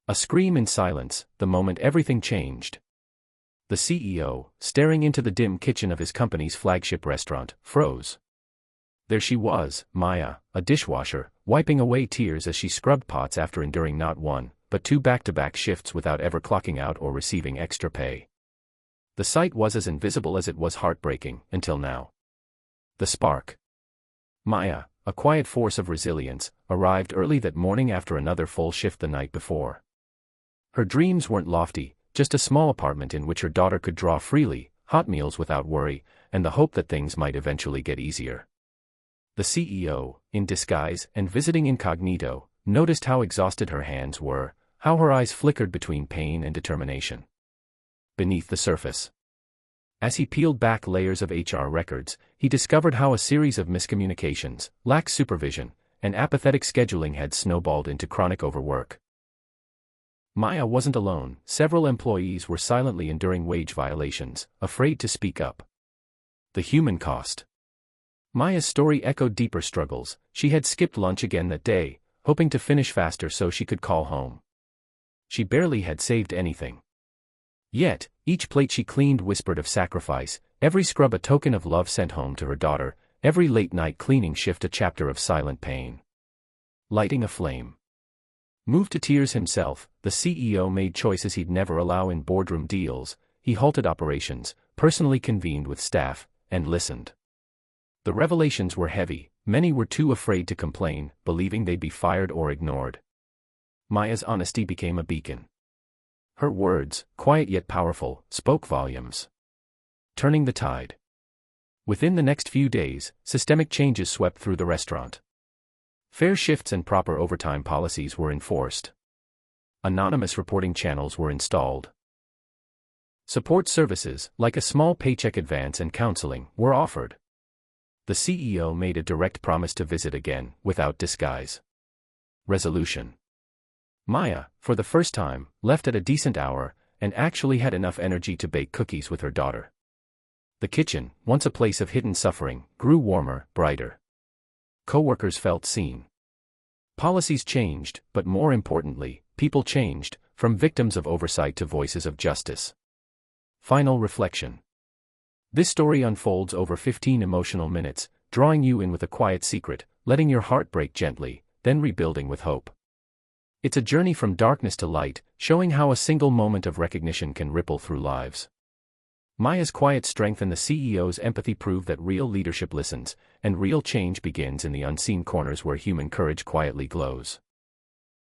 A scream in silence, the moment everything changed. The CEO, staring into the dim kitchen of his company's flagship restaurant, froze. There she was, Maya, a dishwasher, wiping away tears as she scrubbed pots after enduring not one, but two back-to-back shifts without ever clocking out or receiving extra pay. The sight was as invisible as it was heartbreaking, until now. The spark. Maya, a quiet force of resilience, arrived early that morning after another full shift the night before. Her dreams weren't lofty, just a small apartment in which her daughter could draw freely, hot meals without worry, and the hope that things might eventually get easier. The CEO, in disguise and visiting incognito, noticed how exhausted her hands were, how her eyes flickered between pain and determination. Beneath the surface. As he peeled back layers of HR records, he discovered how a series of miscommunications, lax supervision, and apathetic scheduling had snowballed into chronic overwork. Maya wasn't alone. Several employees were silently enduring wage violations, afraid to speak up. The human cost. Maya's story echoed deeper struggles. She had skipped lunch again that day, hoping to finish faster so she could call home. She barely had saved anything. Yet, each plate she cleaned whispered of sacrifice, every scrub a token of love sent home to her daughter, every late-night cleaning shift a chapter of silent pain. Lighting a flame. Moved to tears himself, the CEO made choices he'd never allow in boardroom deals. He halted operations, personally convened with staff, and listened. The revelations were heavy. Many were too afraid to complain, believing they'd be fired or ignored. Maya's honesty became a beacon. Her words, quiet yet powerful, spoke volumes. Turning the tide. Within the next few days, systemic changes swept through the restaurant. Fair shifts and proper overtime policies were enforced. Anonymous reporting channels were installed. Support services, like a small paycheck advance and counseling, were offered. The CEO made a direct promise to visit again, without disguise. Resolution. Maya, for the first time, left at a decent hour, and actually had enough energy to bake cookies with her daughter. The kitchen, once a place of hidden suffering, grew warmer, brighter. Coworkers felt seen. Policies changed, but more importantly, people changed, from victims of oversight to voices of justice. Final reflection. This story unfolds over 15 emotional minutes, drawing you in with a quiet secret, letting your heart break gently, then rebuilding with hope. It's a journey from darkness to light, showing how a single moment of recognition can ripple through lives. Maya's quiet strength and the CEO's empathy prove that real leadership listens, and real change begins in the unseen corners where human courage quietly glows.